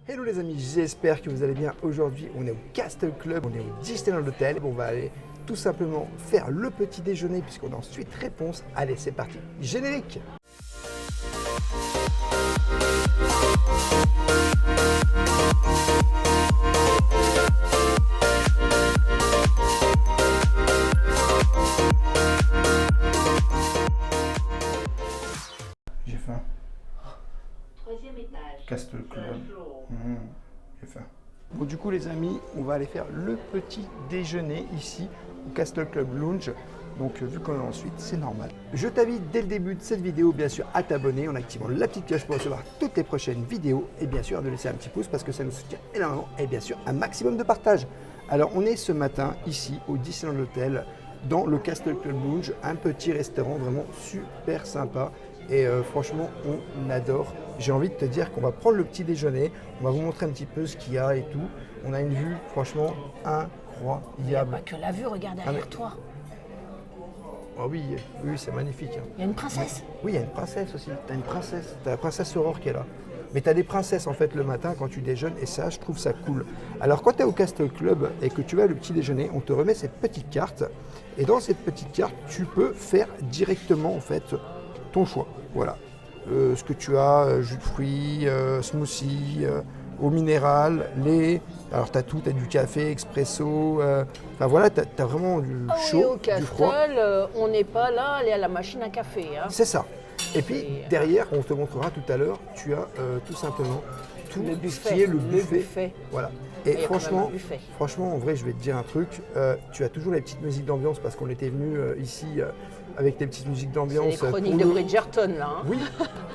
Hello les amis, j'espère que vous allez bien. Aujourd'hui, on est au Castle Club, on est au Disneyland Hotel. On va aller tout simplement faire le petit déjeuner puisqu'on a ensuite réponse. Allez, c'est parti. Générique. J'ai faim. Troisième étage. Castle Club. Bonjour. J'ai faim. Bon, du coup, les amis, on va aller faire le petit déjeuner ici au Castle Club Lounge. Donc, vu qu'on est ensuite, c'est normal. Je t'invite dès le début de cette vidéo, bien sûr, à t'abonner en activant la petite cloche pour recevoir toutes les prochaines vidéos et bien sûr de laisser un petit pouce parce que ça nous soutient énormément et bien sûr un maximum de partage. Alors, on est ce matin ici au Disneyland Hotel dans le Castle Club Lounge, un petit restaurant vraiment super sympa. Et franchement, on adore. J'ai envie de te dire qu'on va prendre le petit déjeuner. On va vous montrer un petit peu ce qu'il y a et tout. On a une vue, franchement, incroyable. Pas que la vue, regarde derrière toi. Oh oui, oui, c'est magnifique. Hein. Il y a une princesse. Oui, il y a une princesse aussi. Tu as une princesse. Tu as la princesse Aurore qui est là. Mais tu as des princesses en fait le matin quand tu déjeunes et ça, je trouve ça cool. Alors quand tu es au Castle Club et que tu vas le petit déjeuner, on te remet cette petite carte. Et dans cette petite carte, tu peux faire directement en fait ton choix. Voilà. Ce que tu as, jus de fruits, smoothie, eau minérale, lait. Alors tu as tout, tu as du café, expresso. Enfin voilà, tu as vraiment du chaud, Oui, au du froid. Castle, on n'est pas là, aller à la machine à café. Hein. C'est ça. Et puis derrière, on te montrera tout à l'heure, tu as tout simplement tout Le ce buffet. qui est le buffet. Le buffet. Voilà. Il Et y a quand même franchement, un buffet. franchement, en vrai, je vais te dire un truc. Tu as toujours les petites musiques d'ambiance parce qu'on était venu ici avec les petites musiques C'est d'ambiance. les chroniques pour de le- Bridgerton, là. Hein. Oui,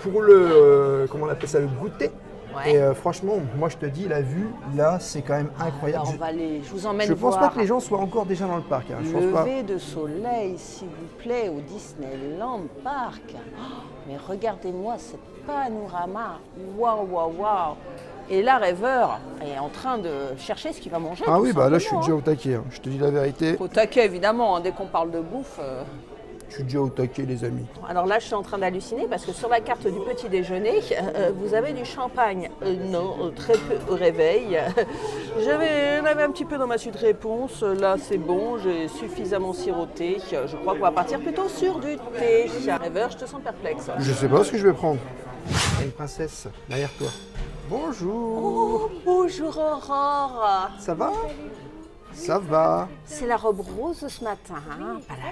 pour le, comment on appelle ça, le goûter. Ouais. Et franchement, moi je te dis, la vue, là, c'est quand même incroyable. Alors, on va aller, je vous emmène Je pense voir pas que les gens soient encore déjà dans le parc. Hein. Je pense pas. lever de soleil, s'il vous plaît, au Disneyland Park. Oh, mais regardez-moi cette panorama. Waouh, waouh, waouh. Et là, Rêveur est en train de chercher ce qu'il va manger. Ah tout oui, bah là, je suis simplement, déjà hein. au taquet. Hein. Je te dis la vérité. Au taquet, évidemment, hein, dès qu'on parle de bouffe. Je suis déjà au taquet, les amis. Alors là, je suis en train d'halluciner parce que sur la carte du petit déjeuner, vous avez du champagne. Non, très peu au réveil. J'en avais un petit peu dans ma suite réponse. Là, c'est bon, j'ai suffisamment siroté. Je crois qu'on va partir plutôt sur du thé. Rêveur, je te sens perplexe. Je sais pas ce que je vais prendre. Il y a une princesse derrière toi. Bonjour. Oh, bonjour Aurore. Ça va? Ça va. C'est la robe rose ce matin. Hein. Voilà.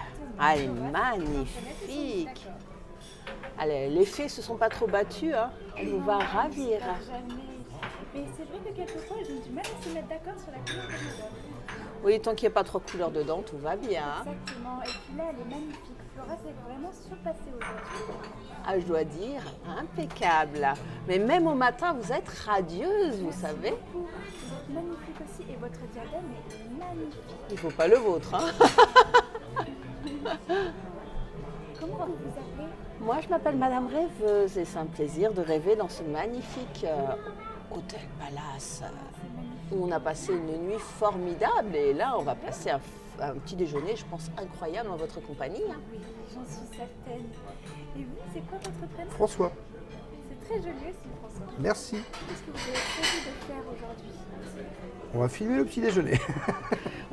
Ah, elle est magnifique. Allez, les fées se sont pas trop battues. Hein. Elle nous va ravir. Jamais. Mais c'est vrai que quelquefois, j'ai du mal à se mettre d'accord sur la couleur de mes robes. Oui, tant qu'il n'y a pas trop de couleurs dedans, tout va bien. Exactement. Et puis là, elle est magnifique. Flora s'est vraiment surpassée aujourd'hui. Ah, je dois dire, impeccable. Mais même au matin, vous êtes radieuse, vous savez. Vous êtes magnifique aussi et votre diadème est magnifique. Il faut pas le vôtre. Hein. Comment vous vous appelez? Moi, je m'appelle Madame Rêveuse et c'est un plaisir de rêver dans ce magnifique hôtel Palace où on a passé une nuit formidable. Et là, on va passer un petit déjeuner, je pense, incroyable dans votre compagnie. Hein. Oui, j'en suis certaine. Et vous, c'est quoi votre prénom? François. C'est très joli aussi, François. Merci. Qu'est-ce que vous avez prévu de faire aujourd'hui? On va filmer le petit déjeuner.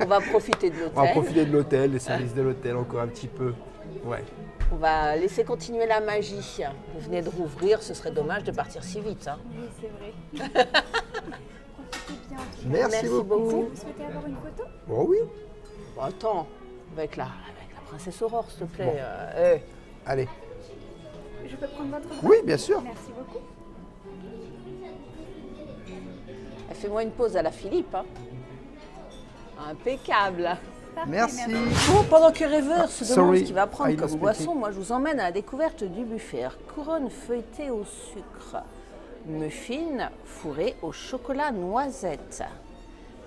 On va profiter de On va l'hôtel. profiter de l'hôtel, des services de l'hôtel encore un petit peu. Ouais. On va laisser continuer la magie. Vous venez de rouvrir, ce serait dommage de partir si vite. Hein. Oui, c'est vrai. Profitez bien en tout cas. Merci, Merci beaucoup. beaucoup. Vous souhaitez avoir une photo? Oh oui. Bon, attends, avec la princesse Aurore, s'il te plaît. Bon. Allez. Je peux prendre votre voix? Oui, bien sûr. Merci beaucoup. Fais-moi une pause à la Philippe. Hein. Impeccable. Parfait, Merci. Bon, pendant que Rêveur se demande sorry, ce qu'il va prendre I comme don't boisson, speak. moi je vous emmène à la découverte du buffet. Couronne feuilletée au sucre, muffins fourrés au chocolat noisette,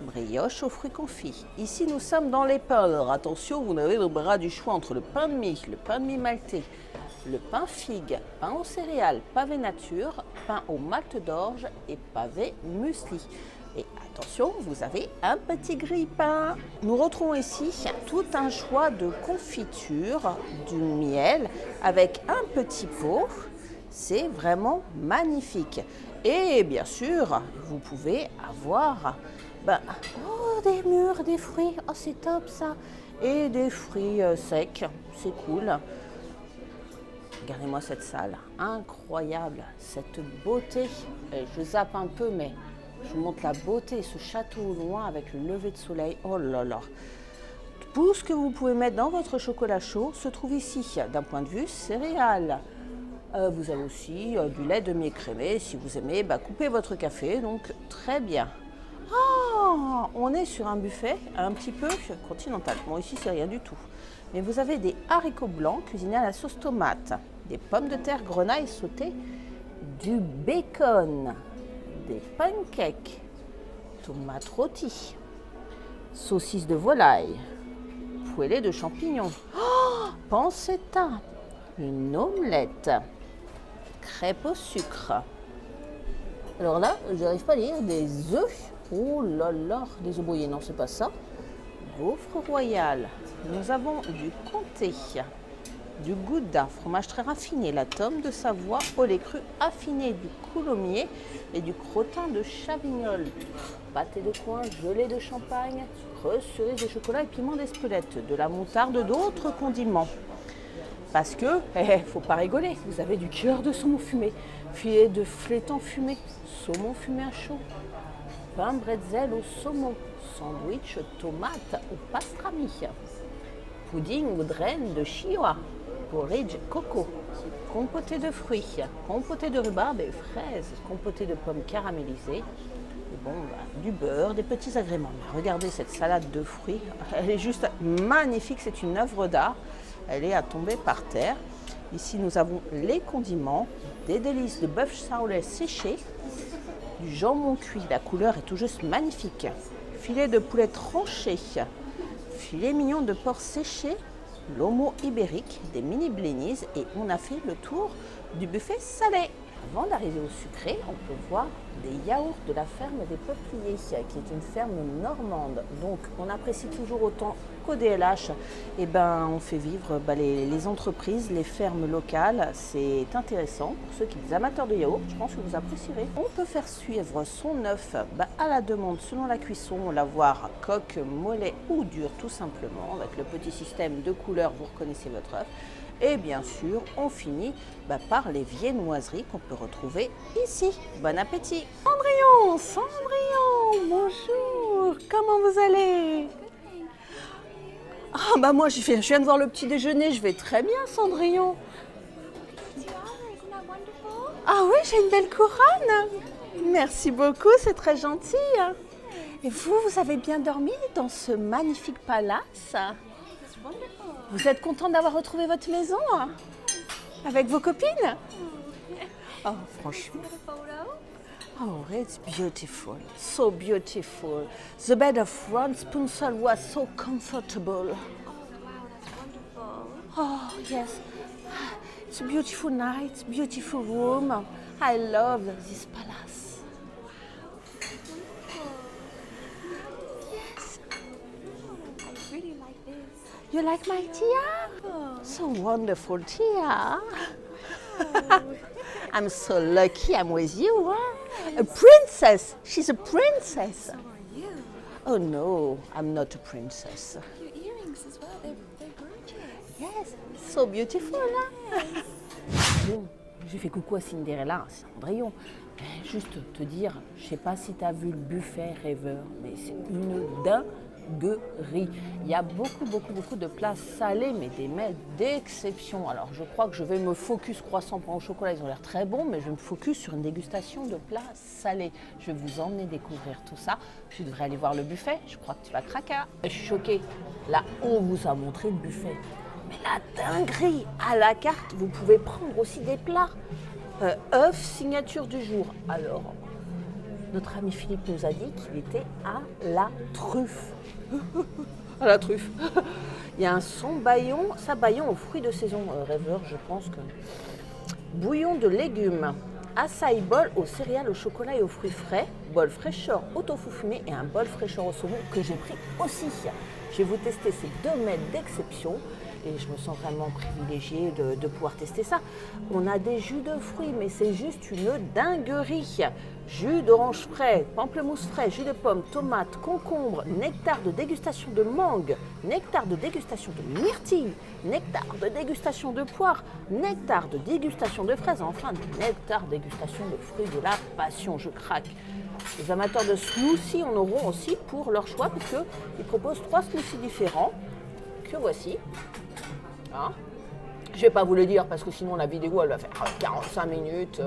brioche aux fruits confits. Ici nous sommes dans les pains. Alors attention, vous n'avez le bras du choix entre le pain de mie, le pain de mie maltais, le pain figue, pain aux céréales, pavé nature, pain au malt d'orge et pavé muesli. Et attention, vous avez un petit grille-pain. Nous retrouvons ici tout un choix de confitures, du miel avec un petit pot. C'est vraiment magnifique. Et bien sûr, vous pouvez avoir des mûres, des fruits, oh c'est top ça, et des fruits secs, c'est cool. Regardez-moi cette salle, incroyable, cette beauté. Je zappe un peu, mais je vous montre la beauté, ce château au loin avec le lever de soleil, oh là là. Tout ce que vous pouvez mettre dans votre chocolat chaud se trouve ici, d'un point de vue céréales. Vous avez aussi du lait demi-écrémé, si vous aimez, coupez votre café, donc très bien. Ah, on est sur un buffet un petit peu continental. Bon, ici, c'est rien du tout. Mais vous avez des haricots blancs cuisinés à la sauce tomate, des pommes de terre grenaille sautées, du bacon, des pancakes, tomates rôties, saucisses de volaille, poêlée de champignons, pancetta, une omelette, crêpes au sucre. Alors là, je n'arrive pas à lire, des œufs. Oh là là, des œufs brouillés, non, c'est pas ça. Gaufre royale. Nous avons du comté, du gouda, fromage très raffiné, la tome de Savoie, au lait cru affiné, du coulommiers et du crottin de Chavignol. Pâté de coin, gelée de champagne, creuse, cerise de chocolat et piment d'Espelette, de la moutarde, d'autres condiments. Parce que, faut pas rigoler, vous avez du cœur de saumon fumé, filet de flétan fumé, saumon fumé à chaud, pain bretzel au saumon, sandwich tomate ou pastrami, pudding ou draine de chioa, porridge coco, compoté de fruits, compoté de rhubarbe et fraises, compoté de pommes caramélisées, et du beurre, des petits agréments. Mais regardez cette salade de fruits, elle est juste magnifique, c'est une œuvre d'art. Elle est à tomber par terre. Ici, nous avons les condiments, des délices de bœuf saoulais séché, du jambon cuit. La couleur est tout juste magnifique. Filet de poulet tranché, filet mignon de porc séché, l'homo ibérique, des mini blinis et on a fait le tour du buffet salé. Avant d'arriver au sucré, on peut voir des yaourts de la ferme des Peupliers, qui est une ferme normande. Donc, on apprécie toujours autant qu'au DLH. On fait vivre les entreprises, les fermes locales. C'est intéressant pour ceux qui sont amateurs de yaourt. Je pense que vous apprécierez. On peut faire suivre son œuf à la demande selon la cuisson, l'avoir coque, mollet ou dur, tout simplement. Avec le petit système de couleurs, vous reconnaissez votre œuf. Et bien sûr, on finit par les viennoiseries qu'on peut retrouver ici. Bon appétit! Cendrillon, bonjour, comment vous allez? Ah moi je viens de voir le petit déjeuner, je vais très bien Cendrillon. Ah oui, j'ai une belle couronne. Merci beaucoup, c'est très gentil. Et vous avez bien dormi dans ce magnifique palace? Vous êtes content d'avoir retrouvé votre maison avec vos copines? Oh, franchement. Oh, it's beautiful. So beautiful. The bed of Ron Spunsel was so comfortable. Oh, yes. It's a beautiful night, beautiful room. I love this palace. Yes. I really like this. You like my Tia? So wonderful, Tia. I'm so lucky I'm with you, huh? A princess. She's a princess. So are you. Oh no, I'm not a princess. Your earrings as well, they're gorgeous. Yes, so beautiful, hein? Bon, j'ai fait coucou à Cinderella, Cendrillon. Juste te dire, je sais pas si tu as vu le buffet rêveur, mais c'est une dinguerie. Il y a beaucoup de plats salés, mais des mets d'exception. Alors je crois que je vais me focus croissant pain au chocolat, ils ont l'air très bons, mais je vais me focus sur une dégustation de plats salés. Je vais vous emmener découvrir tout ça. Tu devrais aller voir le buffet, je crois que tu vas craquer. Je suis choquée. Là, on vous a montré le buffet. Mais la dinguerie, à la carte, vous pouvez prendre aussi des plats. œuf signature du jour. Alors, notre ami Philippe nous a dit qu'il était à la truffe. À la truffe. Il y a un sabayon aux fruits de saison. Rêveur, je pense que... Bouillon de légumes. Açaï bol aux céréales, au chocolat et aux fruits frais. Bol fraîcheur au tofu fumé et un bol fraîcheur au saumon que j'ai pris aussi. Je vais vous tester ces deux mets d'exception. et je me sens vraiment privilégiée de pouvoir tester ça. On a des jus de fruits, mais c'est juste une dinguerie. Jus d'orange frais, pamplemousse frais, jus de pomme, tomate, concombre, nectar de dégustation de mangue, nectar de dégustation de myrtille, nectar de dégustation de poire, nectar de dégustation de fraises, enfin nectar de dégustation de fruits de la passion. Je craque. Les amateurs de smoothies en auront aussi pour leur choix, puisqu'ils proposent 3 smoothies différents que voici. Hein? Je ne vais pas vous le dire parce que sinon la vidéo elle va faire 45 minutes.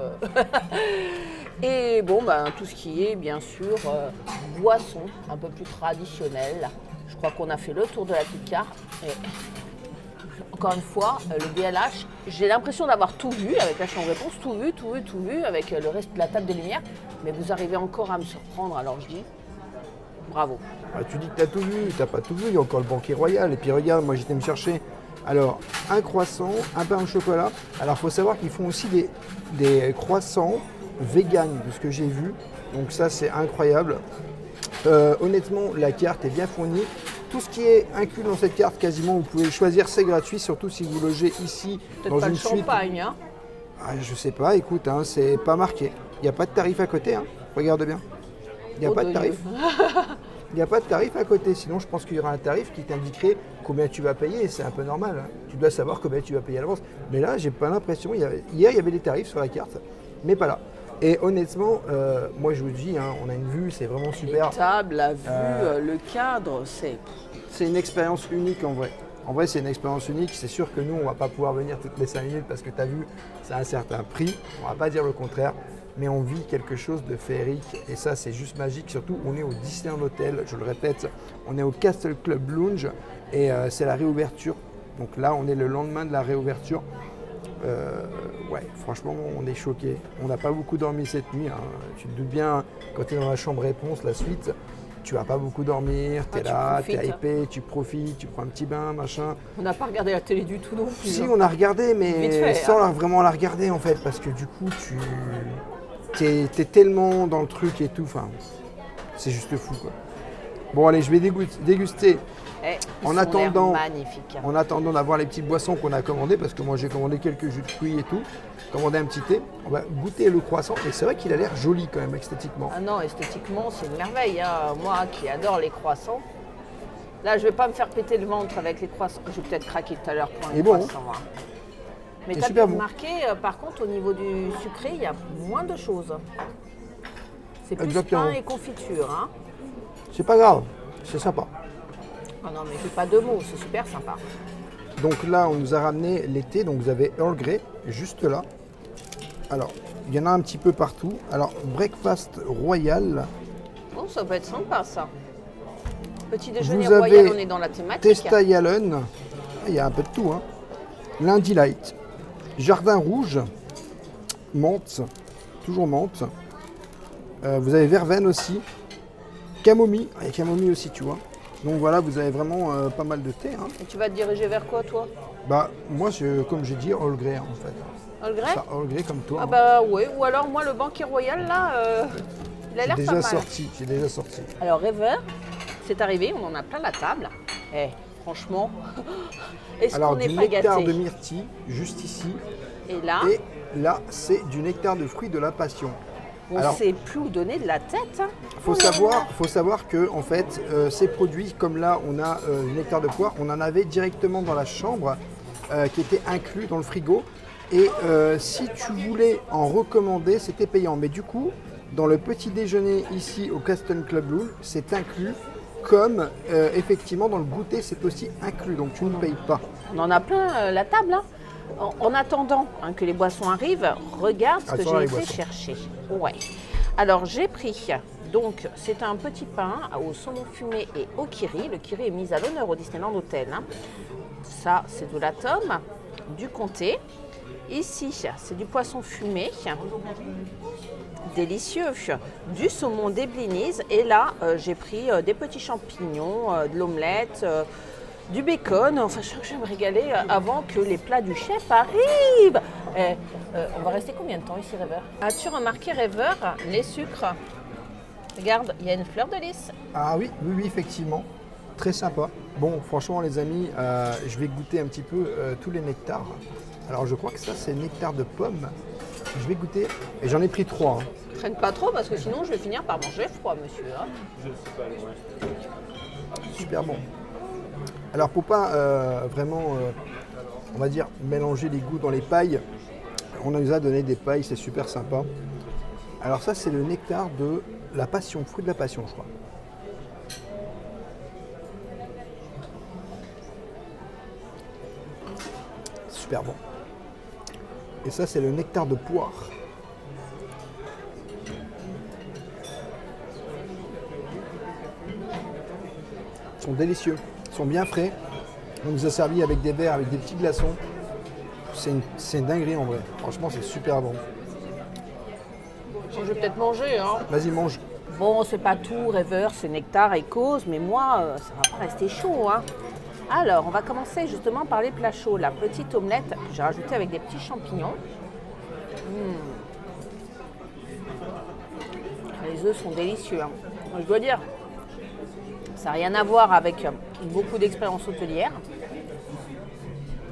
Et bon, ben, tout ce qui est bien sûr boisson un peu plus traditionnelle. Je crois qu'on a fait le tour de la petite carte. Et encore une fois, le DLH, j'ai l'impression d'avoir tout vu avec la chambre réponse, tout vu avec le reste de la table des lumières. Mais vous arrivez encore à me surprendre, alors je dis bravo. Ah, tu dis que tu as tout vu, tu n'as pas tout vu, il y a encore le banquet royal. Et puis regarde, moi j'étais me chercher. Alors, un croissant, un pain au chocolat. Alors, il faut savoir qu'ils font aussi des croissants vegan, de ce que j'ai vu. Donc ça, c'est incroyable. Honnêtement, la carte est bien fournie. Tout ce qui est inclus dans cette carte, quasiment, vous pouvez choisir, c'est gratuit, surtout si vous logez ici dans pas une le suite. champagne, hein? Ah, je sais pas, écoute, hein, c'est pas marqué. Il n'y a pas de tarif à côté, hein. Regarde bien. Il n'y a pas de tarif. Il n'y a pas de tarif à côté, sinon je pense qu'il y aura un tarif qui t'indiquerait combien tu vas payer, c'est un peu normal. Hein. Tu dois savoir combien tu vas payer à l'avance. Mais là, j'ai pas l'impression. Hier, il y avait des tarifs sur la carte, mais pas là. Et honnêtement, moi je vous dis, hein, on a une vue, c'est vraiment super. Les tables, la vue, le cadre, c'est... C'est une expérience unique en vrai. En vrai, c'est une expérience unique. C'est sûr que nous, on ne va pas pouvoir venir toutes les 5 minutes parce que tu as vu, c'est un certain prix. On ne va pas dire le contraire. Mais on vit quelque chose de féerique et ça c'est juste magique, surtout on est au Disneyland Hotel, je le répète, on est au Castle Club Lounge et c'est la réouverture, donc là on est le lendemain de la réouverture. Ouais, franchement on est choqués, on n'a pas beaucoup dormi cette nuit, hein. Tu te doutes bien, quand tu es dans la chambre réponse, la suite, tu vas pas beaucoup dormir, tu es là, tu es hypé, tu profites, tu prends un petit bain, machin. On n'a pas regardé la télé du tout non plus. Si, hein. on a regardé, mais Vite fait, sans hein. vraiment la regarder en fait, parce que du coup t'es tellement dans le truc et tout, enfin, c'est juste fou quoi. Bon allez, je vais déguster en attendant d'avoir les petites boissons qu'on a commandées, parce que moi j'ai commandé quelques jus de fruits et tout, commandé un petit thé. On va goûter le croissant et c'est vrai qu'il a l'air joli quand même esthétiquement. Ah non, esthétiquement c'est une merveille, hein. Moi qui adore les croissants. Là je vais pas me faire péter le ventre avec les croissants, je vais peut-être craquer tout à l'heure pour un croissant. Hein. Mais tu as bien remarqué, par contre, au niveau du sucré, il y a moins de choses. C'est plus pain et confiture. Hein. C'est pas grave, c'est sympa. Oh non, mais j'ai pas de mots, c'est super sympa. Donc là, on nous a ramené les thés. Donc vous avez Earl Grey, juste là. Alors, il y en a un petit peu partout. Alors, breakfast royal. Bon, ça va être sympa, ça. Petit déjeuner vous royal, avez on est dans la thématique. Testa Yalen. Il y a un peu de tout. Hein. Lundi Light. Jardin rouge, menthe, toujours menthe. Vous avez verveine aussi, camomille, il y a camomille aussi, tu vois. Donc voilà, vous avez vraiment pas mal de thé. Hein. Et tu vas te diriger vers quoi, toi? Bah, moi, comme j'ai dit, Earl Grey, en fait. Earl Grey? Earl Grey comme toi. Ah hein. bah ouais, ou alors moi, le banquet royal, là, il a l'air pas mal. J'ai déjà sorti. Alors, Rêveur, c'est arrivé, on en a plein la table. Eh, franchement, est-ce qu'on n'est pas gâté? Alors, du nectar de myrtille, juste ici. Et là, c'est du nectar de fruits de la passion. on ne sait plus où donner de la tête. Hein. Faut savoir que en fait, ces produits, comme là, on a du nectar de poire, on en avait directement dans la chambre, qui était inclus dans le frigo. Et si tu voulais en recommander, c'était payant. Mais du coup, dans le petit déjeuner ici au Castle Club Lounge, c'est inclus. Comme effectivement dans le goûter, c'est aussi inclus. Donc tu ne payes pas. On en a plein la table. Hein. En attendant que les boissons arrivent, regarde ce que j'ai été chercher. Ouais. Alors j'ai pris, donc c'est un petit pain au saumon fumé et au kiri. Le kiri est mis à l'honneur au Disneyland Hotel. Hein. Ça, c'est de l'atome, du comté. Ici, c'est du poisson fumé, délicieux, du saumon des blinis. Et là, j'ai pris des petits champignons, de l'omelette, du bacon. Enfin, je vais me régaler avant que les plats du chef arrivent. On va rester combien de temps ici, Rêveur? As-tu remarqué, Rêveur, les sucres? Regarde, il y a une fleur de lys. Ah oui, effectivement. Très sympa. Bon, franchement, les amis, je vais goûter un petit peu tous les nectars. Alors, je crois que ça, c'est nectar de pomme. Je vais goûter. Et j'en ai pris 3. Traîne pas trop parce que sinon je vais finir par manger froid, monsieur. Hein. Super bon. Alors, pour pas vraiment, on va dire, mélanger les goûts dans les pailles, on nous a donné des pailles, c'est super sympa. Alors ça, c'est le nectar de la passion, fruit de la passion, je crois. Super bon. Et ça, c'est le nectar de poire. Ils sont délicieux, ils sont bien frais. On nous a servi avec des verres, avec des petits glaçons. C'est une dinguerie en vrai. Franchement, c'est super bon. Je vais peut-être manger. Hein. Vas-y, mange. Bon, c'est pas tout, rêveur, c'est nectar et cause, mais moi, ça va pas rester chaud. Hein. Alors, on va commencer justement par les plats chauds. La petite omelette que j'ai rajoutée avec des petits champignons. Les œufs sont délicieux. Hein. Je dois dire, ça n'a rien à voir avec beaucoup d'expérience hôtelière.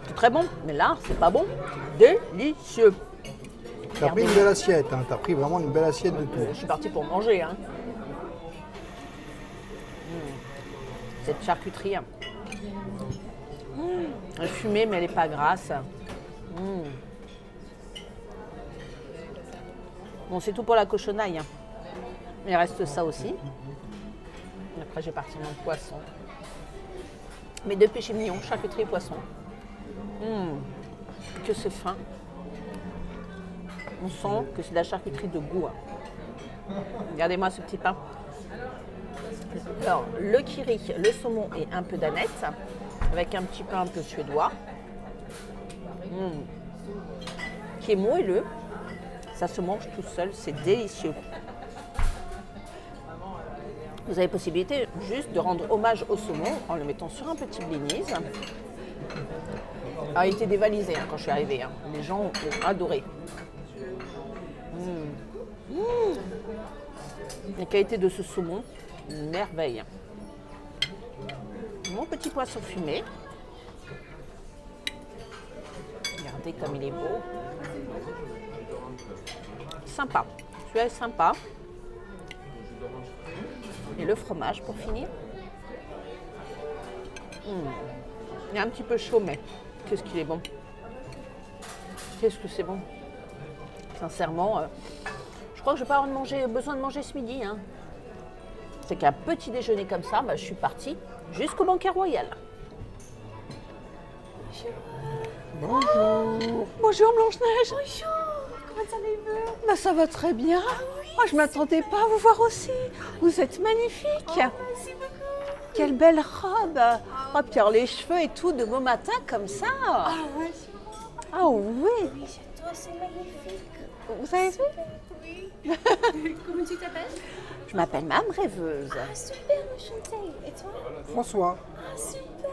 C'est très bon, mais là, c'est pas bon. Délicieux. T'as pris une belle assiette, hein. T'as pris vraiment une belle assiette de tout. Je suis partie pour manger. Hein. Cette charcuterie, elle est fumée, mais elle n'est pas grasse. Bon, c'est tout pour la cochonaille. Hein. Il reste ça aussi. Après, j'ai parti mon poisson. Mes deux péchés mignons, charcuterie et poisson. Que c'est fin. On sent que c'est de la charcuterie de goût. Hein. Regardez-moi ce petit pain. Alors, le kiri, le saumon et un peu d'aneth, avec un petit pain un peu suédois, qui est moelleux. Ça se mange tout seul, c'est délicieux. Vous avez possibilité juste de rendre hommage au saumon en le mettant sur un petit blinis. Ah, il était dévalisé hein, quand je suis arrivée. Hein. Les gens ont adoré. La qualité de ce saumon, une merveille. Mon petit poisson fumé. Regardez comme il est beau. Sympa. Celui-là est sympa. Et le fromage pour finir. Il est un petit peu chaud, mais qu'est-ce qu'il est bon. Qu'est-ce que c'est bon. Sincèrement, je crois que je vais pas avoir besoin de manger ce midi. Hein. C'est qu'un petit déjeuner comme ça, je suis partie jusqu'au banquet royal. Bonjour. Bonjour Blanche-Neige. Bonjour, comment allez-vous? Ça va très bien. Moi, je ne m'attendais pas à vous voir aussi. Vous êtes magnifique. Merci beaucoup. Quelle belle robe. Puis alors les cheveux et tout de beau matin comme ça. ouais. Ah oui. Oui, j'adore, c'est magnifique. Vous avez vu? Oui. Comment tu t'appelles? Je m'appelle Mme Rêveuse. Ah, super, enchantée. Et toi? François. Ah, super,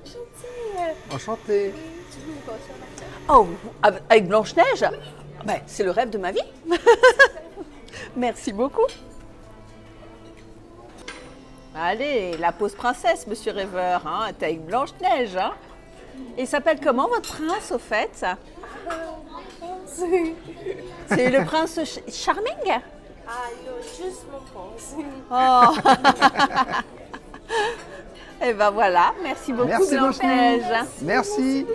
enchantée. Enchanté. Tu veux quoi sur la table? Oh, avec Blanche-Neige? C'est le rêve de ma vie. Merci beaucoup. Allez, la pause princesse, monsieur Rêveur. Hein, t'es avec Blanche-Neige. Hein. Il s'appelle comment votre prince, au fait? C'est le prince Charming? Ah non, juste mon prince. Oh. Et ben voilà, merci beaucoup Merci Blanche-Neige. beaucoup. Merci.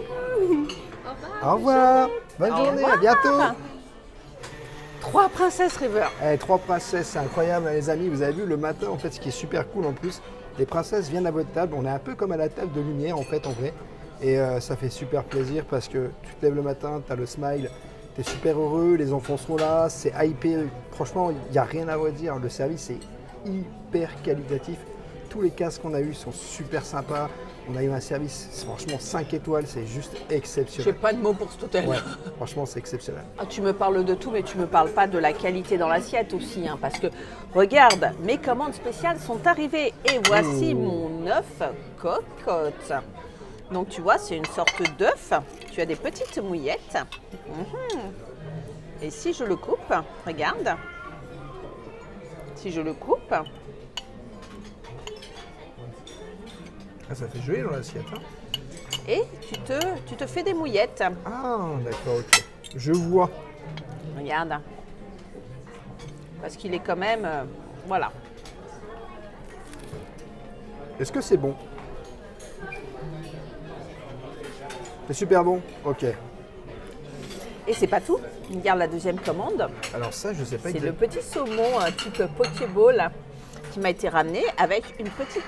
Au revoir. Bonne journée, à bientôt. 3 princesses Rêveurs. 3 princesses, c'est incroyable les amis. Vous avez vu le matin en fait, ce qui est super cool en plus. Les princesses viennent à votre table. On est un peu comme à la table de lumière en fait en vrai. Et ça fait super plaisir parce que tu te lèves le matin, tu as le smile, tu es super heureux, les enfants sont là, c'est hypé. Franchement, il n'y a rien à redire. Le service est hyper qualitatif. Tous les casques qu'on a eus sont super sympas. On a eu un service, franchement, 5 étoiles, c'est juste J'ai exceptionnel. pas de mots pour cet hôtel. Ouais, franchement, c'est exceptionnel. Ah, tu me parles de tout, mais tu me parles pas de la qualité dans l'assiette aussi. Hein, parce que, regarde, mes commandes spéciales sont arrivées. Et voici mon œuf cocotte. Donc, tu vois, c'est une sorte d'œuf. Tu as des petites mouillettes. Et si je le coupe, regarde. Si je le coupe, Ah, ça fait joli dans l'assiette. Hein. Et tu te fais des mouillettes. Ah, d'accord, ok. Je vois. Regarde. Parce qu'il est quand même... voilà. Est-ce que c'est bon? C'est super bon? Ok. Et c'est pas tout. Regarde la deuxième commande. Alors ça, je sais pas C'est le exactement. petit saumon type Pokéball qui m'a été ramené avec une petite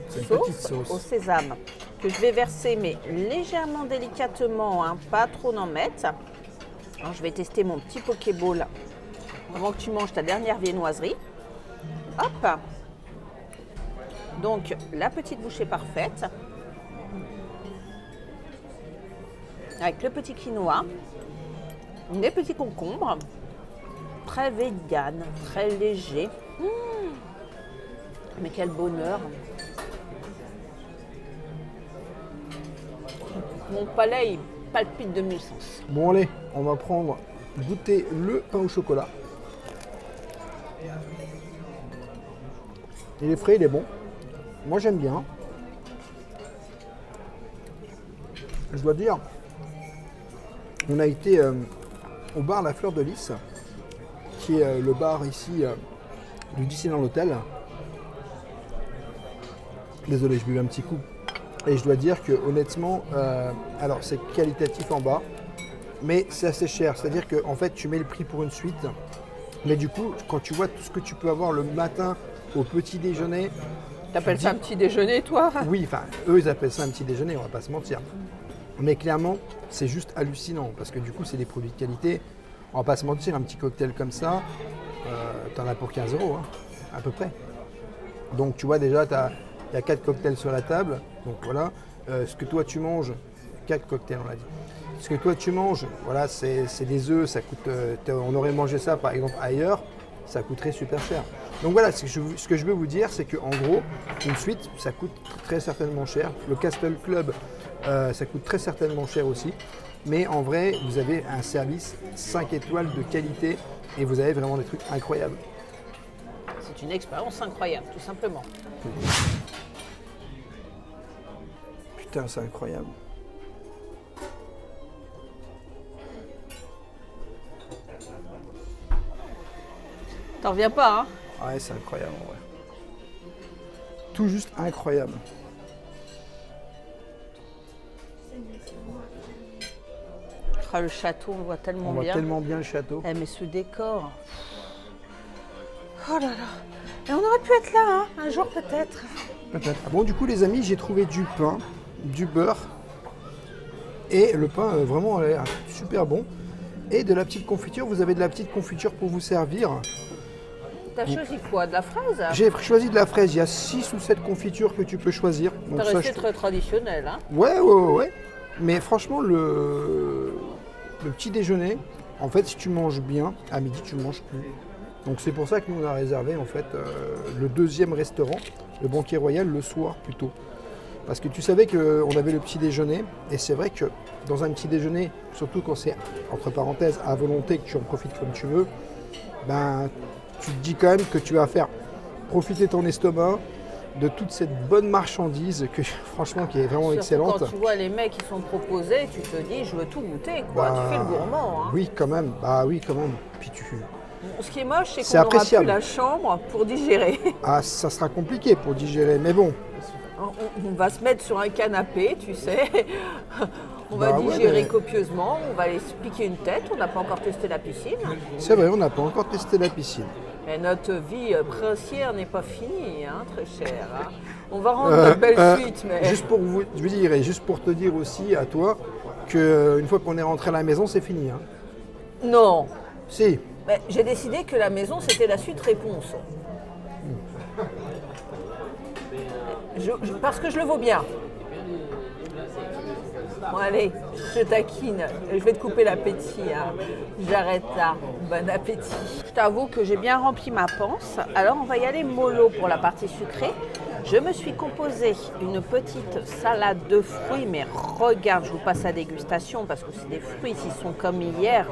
C'est une sauce, petite sauce. au sésame que je vais verser mais légèrement délicatement, hein, pas trop en mettre. Alors, je vais tester mon petit Pokéball avant que tu manges ta dernière viennoiserie. Hop. Donc la petite bouchée parfaite avec le petit quinoa, les petits concombres, très vegan, très léger. Mais quel bonheur! Mon palais il palpite de mille sens. Bon allez, on va prendre, goûter le pain au chocolat. Il est frais, il est bon. Moi j'aime bien. Je dois dire, on a été au bar La Fleur de Lys, qui est le bar ici du Disneyland Hotel. Désolé, je buvais un petit coup. Et je dois dire que honnêtement, alors c'est qualitatif en bas, mais c'est assez cher. C'est-à-dire que en fait, tu mets le prix pour une suite, mais du coup, quand tu vois tout ce que tu peux avoir le matin au petit déjeuner, T'appelles ça un petit déjeuner, toi? oui, enfin, eux ils appellent ça un petit déjeuner, on va pas se mentir. Mais clairement, c'est juste hallucinant parce que du coup, c'est des produits de qualité. On va pas se mentir, un petit cocktail comme ça, t'en as pour 15 €, hein, à peu près. Donc tu vois déjà, il y a 4 cocktails sur la table. Donc voilà, ce que toi tu manges, 4 cocktails on l'a dit. Ce que toi tu manges, voilà, c'est des œufs, ça coûte. On aurait mangé ça par exemple ailleurs, ça coûterait super cher. Donc voilà, ce que je veux vous dire, c'est qu'en gros, une suite, ça coûte très certainement cher. Le Castle Club, ça coûte très certainement cher aussi. Mais en vrai, vous avez un service 5 étoiles de qualité et vous avez vraiment des trucs incroyables. C'est une expérience incroyable, tout simplement. Putain, c'est incroyable. T'en reviens pas, hein? Ouais, c'est incroyable en vrai. Tout juste incroyable. Ah, le château, on le voit tellement On voit bien. tellement bien le château. Eh, mais ce décor. Oh là là. Et on aurait pu être là, hein, un jour peut-être. Peut-être. Ah bon, du coup, les amis, j'ai trouvé du pain, du beurre. Et le pain, vraiment, a l'air super bon. Et de la petite confiture. Vous avez de la petite confiture pour vous servir. T'as choisi quoi? De la fraise? J'ai choisi de la fraise. Il y a 6 ou 7 confitures que tu peux choisir. Donc T'as ça, resté très traditionnel, hein? Ouais. Mais franchement, le petit déjeuner, en fait, si tu manges bien, à midi, tu ne manges plus. Donc c'est pour ça que nous, on a réservé, en fait, le deuxième restaurant, le Banquet Royal, le soir plutôt. Parce que tu savais qu'on avait le petit déjeuner, et c'est vrai que dans un petit déjeuner, surtout quand c'est, entre parenthèses, à volonté, que tu en profites comme tu veux, ben, tu te dis quand même que tu vas faire profiter ton estomac de toute cette bonne marchandise que franchement qui est vraiment Surtout excellente. quand tu vois les mecs qui sont proposés, tu te dis je veux tout goûter, quoi. Bah, Tu fais le gourmand, hein. Oui, quand même. Bah oui, quand même. Puis tu... Bon, ce qui est moche, C'est c'est qu'on n'aura plus appréciable. la chambre pour digérer. Ah, ça sera compliqué pour digérer, mais bon. On va se mettre sur un canapé, tu sais. On va Bah ouais, digérer mais- copieusement, on va aller se piquer une tête. On n'a pas encore testé la piscine. C'est vrai, on n'a pas encore testé la piscine. Mais notre vie princière n'est pas finie, hein, très cher. Hein. On va rendre de belles suites, mais... Juste pour vous, je veux dire, et juste pour te dire aussi à toi que une fois qu'on est rentré à la maison, c'est fini. Hein. Non. Si. Mais j'ai décidé que la maison, c'était la suite réponse. Parce que je le vaux bien. Bon, allez, je taquine. Je vais te couper l'appétit. Hein. J'arrête là. Bon appétit. Je t'avoue que j'ai bien rempli ma panse. Alors, on va y aller mollo pour la partie sucrée. Je me suis composé une petite salade de fruits. Mais regarde, je vous passe la dégustation parce que c'est des fruits qui sont comme hier.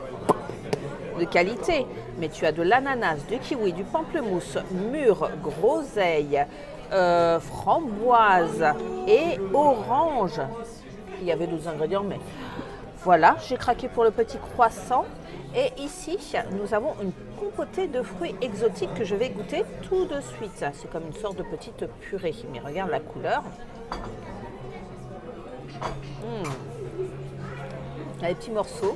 De qualité, mais tu as de l'ananas, du kiwi, du pamplemousse, mûre, groseille, framboise et orange. Il y avait d'autres ingrédients, mais voilà, j'ai craqué pour le petit croissant. Et ici, nous avons une compotée de fruits exotiques que je vais goûter tout de suite. C'est comme une sorte de petite purée. Mais regarde la couleur. Il y a des petits morceaux.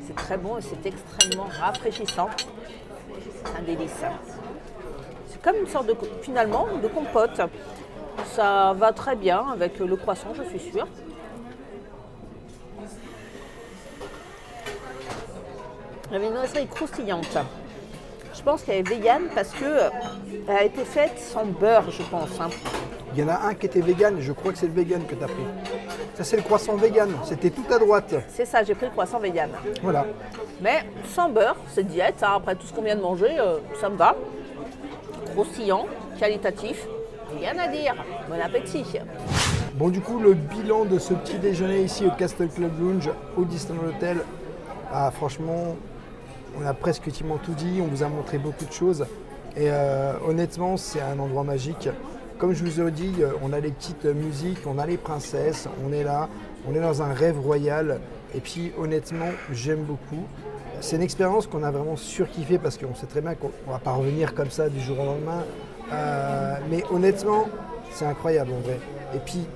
C'est très bon et c'est extrêmement rafraîchissant. C'est un délice. C'est comme une sorte de, finalement, de compote. Ça va très bien avec le croissant, je suis sûre. La viennoiserie est croustillante. Je pense qu'elle est végane parce qu'elle a été faite sans beurre, je pense. Il y en a un qui était vegan, je crois que c'est le vegan que tu as pris. Ça, c'est le croissant vegan, c'était tout à droite. C'est ça, j'ai pris le croissant vegan. Voilà. Mais sans beurre, c'est diète. Après tout ce qu'on vient de manger, ça me va. Croustillant, qualitatif, rien à dire. Bon appétit. Bon, du coup, le bilan de ce petit déjeuner ici au Castle Club Lounge, au Disneyland Hotel, franchement, on a presque tout dit, on vous a montré beaucoup de choses. Et honnêtement, c'est un endroit magique. Comme je vous ai dit, on a les petites musiques, on a les princesses, on est là, on est dans un rêve royal. Et puis honnêtement, j'aime beaucoup. C'est une expérience qu'on a vraiment surkiffé parce qu'on sait très bien qu'on ne va pas revenir comme ça du jour au lendemain. Mais honnêtement, c'est incroyable en vrai. Et puis,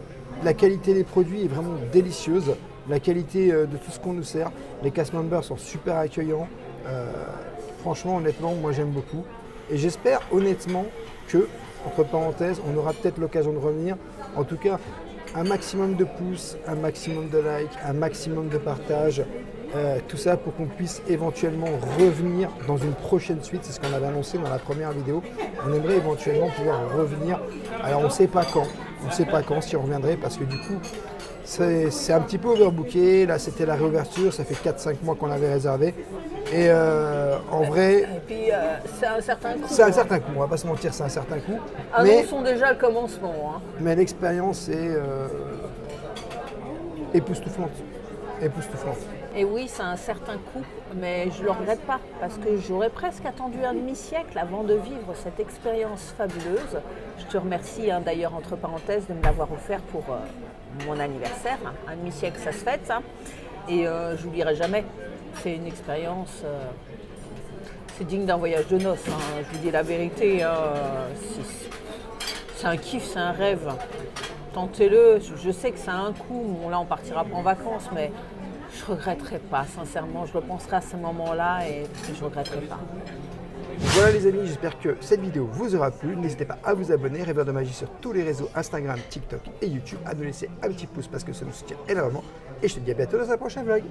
la qualité des produits est vraiment délicieuse. La qualité de tout ce qu'on nous sert. Les cast members sont super accueillants. Franchement, honnêtement, moi j'aime beaucoup. Et j'espère honnêtement que, entre parenthèses, on aura peut-être l'occasion de revenir. En tout cas, un maximum de pouces, un maximum de likes, un maximum de partage. Tout ça pour qu'on puisse éventuellement revenir dans une prochaine suite. C'est ce qu'on avait annoncé dans la première vidéo. On aimerait éventuellement pouvoir revenir. Alors on ne sait pas quand. On ne sait pas quand si on reviendrait parce que du coup, c'est un petit peu overbooké. Là, c'était la réouverture. Ça fait 4-5 mois qu'on avait réservé. Et en vrai... Et puis, c'est un certain coût. C'est un certain coût, on va pas se mentir, c'est un certain coût. Annonçons déjà le commencement. Mais l'expérience est époustouflante. Époustouflante. Et oui, c'est un certain coût, mais je ne le regrette pas, parce que j'aurais presque attendu un demi-siècle avant de vivre cette expérience fabuleuse. Je te remercie d'ailleurs, entre parenthèses, de me l'avoir offert pour mon anniversaire. Un demi-siècle, ça se fête, et je n'oublierai jamais. C'est une expérience, c'est digne d'un voyage de noces. Je vous dis la vérité, c'est un kiff, c'est un rêve. Tentez-le, je sais que ça a un coût, là on partira pas en vacances, mais je ne regretterai pas, sincèrement, je repenserai à ce moment-là et je ne regretterai pas. Voilà les amis, j'espère que cette vidéo vous aura plu. N'hésitez pas à vous abonner, Rêveur de Magie sur tous les réseaux Instagram, TikTok et YouTube, à nous laisser un petit pouce parce que ça nous soutient énormément. Et je te dis à bientôt dans un prochain vlog.